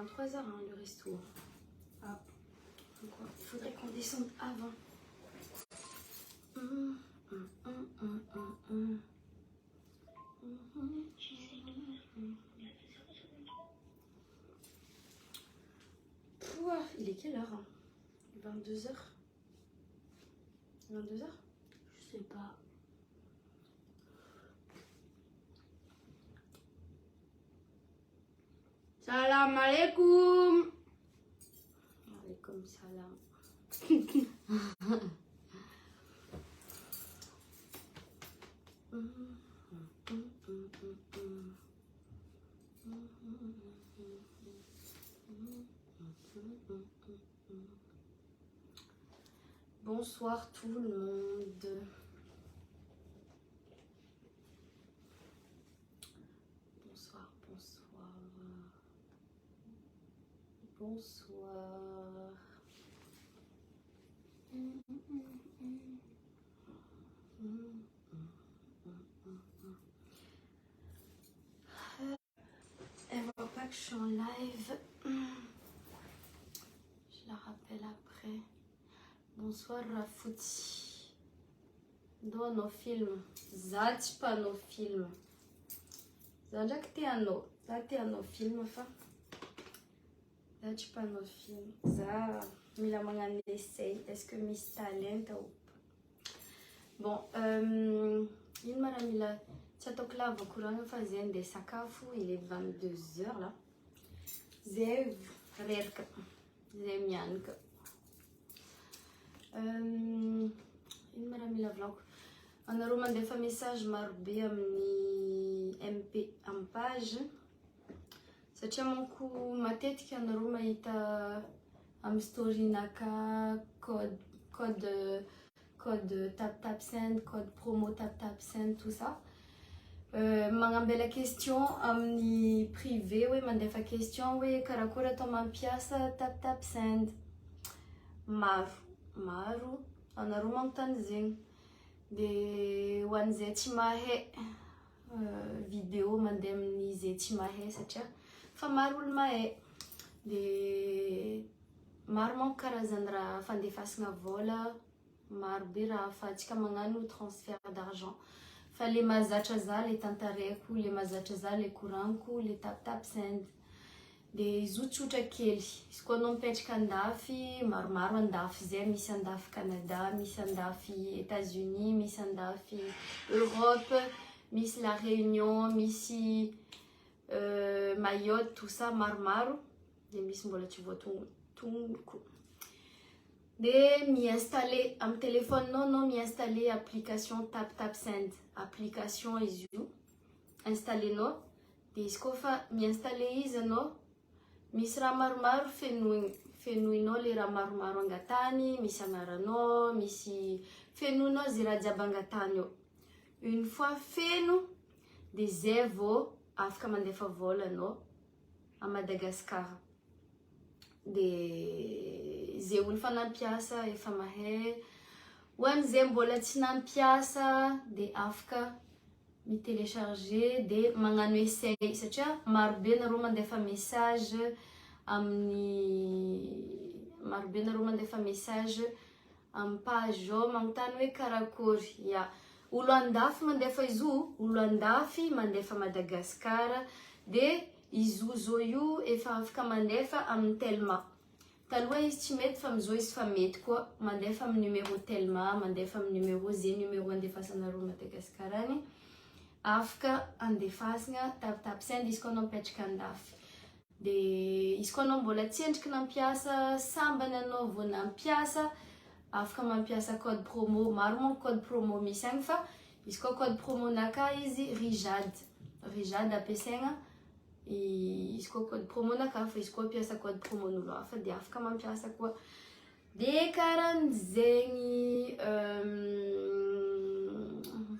23h hein, le resto. Ah. Donc, il faudrait qu'on descende avant. Pouah, il est quelle heure hein? 22h 22h? Je sais pas. Salam alaikum. Alaikum salam. Bonsoir tout le monde. Bonsoir, bonsoir. Bonsoir. Elle voit pas que je suis en live. Je la rappelle après. Bonsoir Rafouti. Dans nos films. Zati pas nos films. Zanja que t'es à nos films. Enfin. Zati pas nos films. Za. Mila mangane essaye. Est-ce que Miss Talent ou bon, il m'a mis là. Tchatok là, vous courez fazer des sakafo. Il est 22h là. Zev rerka. Zev mianka. Il m'a mis la vlog. On a romandé un message marbi amni MP en page. Ça tient mon coup ma tête qui en a romaïta am story naka code tap send, code promo tap send, tout ça. Mangambe la question amni privé, oui, mandefa question, oui, karakura toma piasa tap send. Maru, on a romantan zing. De one zetimahe vidéo mandem ni zetimahe, ça tient. Fa marul mae de marmon karazandra fandefasna vola. Marbira fatika mangano transfert d'argent. Fallait mazachazal les tantareku, les mazachazal les couranku, les tap send. Des outils keli. Ce qu'on empêche kandafi, marmar andaf zé, miss andaf Canada, miss andafi États-Unis, miss andafi Europe, miss la Réunion, miss Mayotte, tout ça marmaro. Des miss mbola tu vois tout coup. De m'y installer am téléphone non m'y installer application tap send application is you installer no de scofa m'y installer is no misy raha maromaro fenoinao le raha maromaro angatany misy anaranao misy fenoinao zay raha jiaby angatany eo une fois feno de zay vao afaka mandefa vola anao à Madagascar de zay olo fa nampiasa efa mahay ho an'izay mbola tsy nampiasa de afaka mi télécharger de magnano essai satria marobe nareo mandefa message amin'ny page ao manontany hoe karakory ya olo andafy mandefa izo olo andafy mandefa Madagascar de izo zo io efa afaka mandefa amin'ny Telma taloha izy tsy mety fa amizao izy fa mety koa mandefa amin'ny numéro Telma mandefa amin'ny numéro zay numéro andefasanareo Madagascar any afaka andefasina tap send izy koa anao mipetraka andafy de izy koa anao mbola tsy endriky nampiasa sambany anao vao nampiasa afaka mampiasa code promo maro code promo misy agny fa izy koa code promo naka izy Rijad ampiasaigna izy koa code promo naka fa izy koa piasa code promo n'olo hafa de afaka mampiasa koa de karan'zegny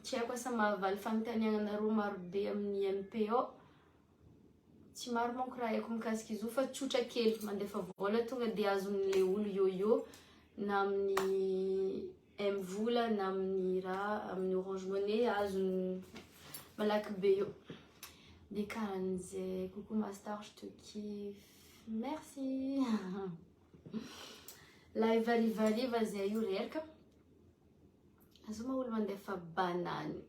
tsy haiko asa mahavaly fanontaniananareo marobe amin'ny MP ao tsy maro manko raha haiko mikasiky izy io fa tsotra kely mandefa vola tonga de azon'le olo yo na amin'ny M-vola na amin'ny raha amin'ny Orange Money azony malaky be eo de karan'zay coucou ma star je te kiffe Merci. Live ariva zay io reraka. Azoma olo mandefa banane.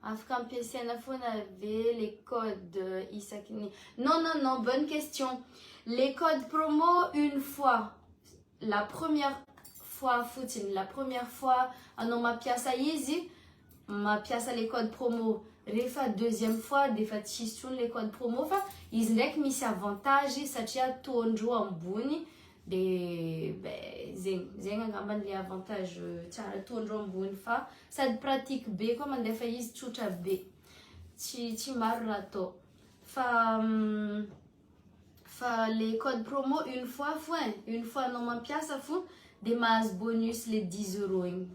Afaka ampiasaina foana ve les codes isaky ny... Non, bonne question. Les codes promo une fois. La première fois fotsiny, la première fois anao mampiasa izy, mampiasa les codes promo. Rehefa deuxième fois defa tsisy intsony les codes promo fa izy ndraiky misy avantage satria ataondreo ambony de zegny angambany le avantage tsara ataondreo ambony fa sady pratique be koa mandefa izy tsotra be tsy maro raha atao fa les codes promo une fois anao mampiasa fo de mahazo bonus les 10 € igny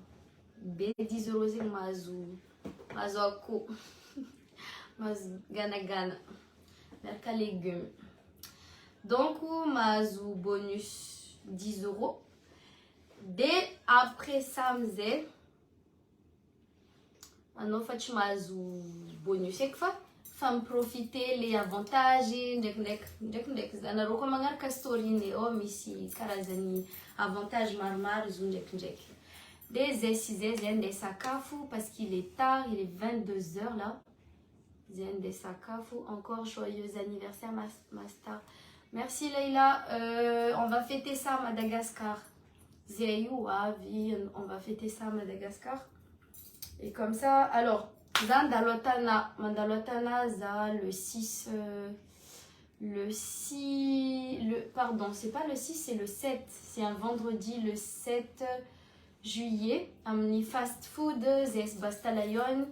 be 10 € zegny mahazo akoho mahazo ganagana miaraka légumes donc mahazo bonus 10 € de après ça amizay anao fa tsy mahazo bonus eky fa miprofiter les avantages ndraikindraiky anareo koa magnaraka storine misy karazany avantage maromaro izy ndraikindraiky de zay andeha sakafo parce qu'il est tard, il est 22 h là. Zay andeha sakafo. Encore joyeux anniversaire ma star. Merci Leïla. On va fêter ça à Madagascar. Zay io avy, on va fêter ça à Madagascar. Et comme ça, alors, Mandalotana za le 6 pardon, c'est pas le 6, c'est le 7. C'est un vendredi le 7 juillet. Amni fast food, zes bastalayon.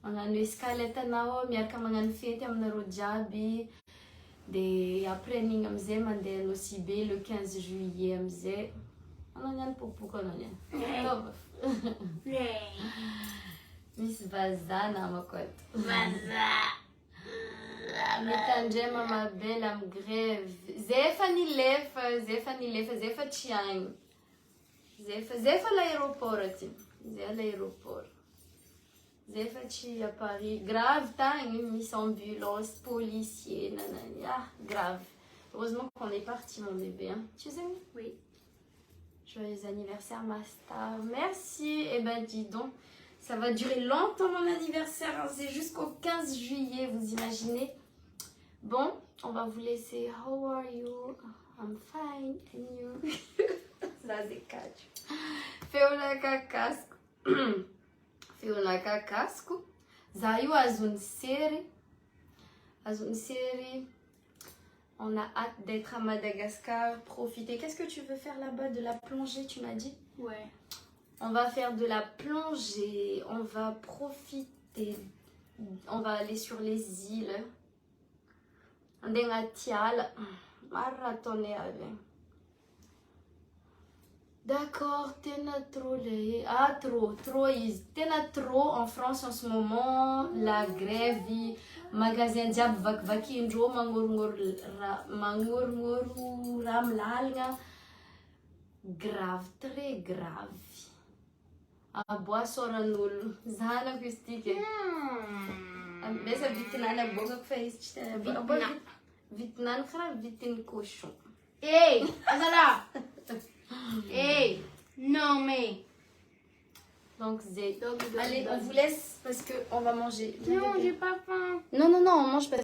On a une escalette nao, miarka magnano fety aminareo jiaby. De après igny amizay mandeha aussi be le 15 juillet amizay. Ananiany popoka ananiany. Miss vaza namako ato. Vaza. Mitandrema mabel am grève. Zay efa nilefa, zay efa tsy agny. Zay efa l'aéroport aty. Zay l'aéroport. Zay efa tsy à Paris. Grave tagny, miss ambulance, policier, nanani. Ah, grave. Heureusement qu'on est parti mon bébé. Hein. Tu sais? Oui. Joyeux anniversaire ma star. Merci. Eh ben dis donc. Ça va durer longtemps mon anniversaire, hein. C'est jusqu'au 15 juillet, vous imaginez. Bon, on va vous laisser. How are you? I'm fine, and you? Ça c'est cacho. Feonaka casco. Feonaka casco. Zayu azun série. On a hâte d'être à Madagascar, profiter. Qu'est-ce que tu veux faire là-bas? De la plongée, tu m'as dit? Ouais. On va faire de la plongée, on va profiter, on va aller sur les îles. On est à Tial, marathonner avec. D'accord, t'es trop les... Ah, trop, t'es trop en France en ce moment, la grève, magasin diab vaki indro, mangor ram lalga. Grave, très grave. Ah, bois soranul. Zana kustique. Besa vitinana boga fez. Vitnan khra vitin cochon. Hey, Azala. Hey, non mais. Donc, allez, on vous laisse parce que on va manger. Non, j'ai pas faim. Non, on mange parce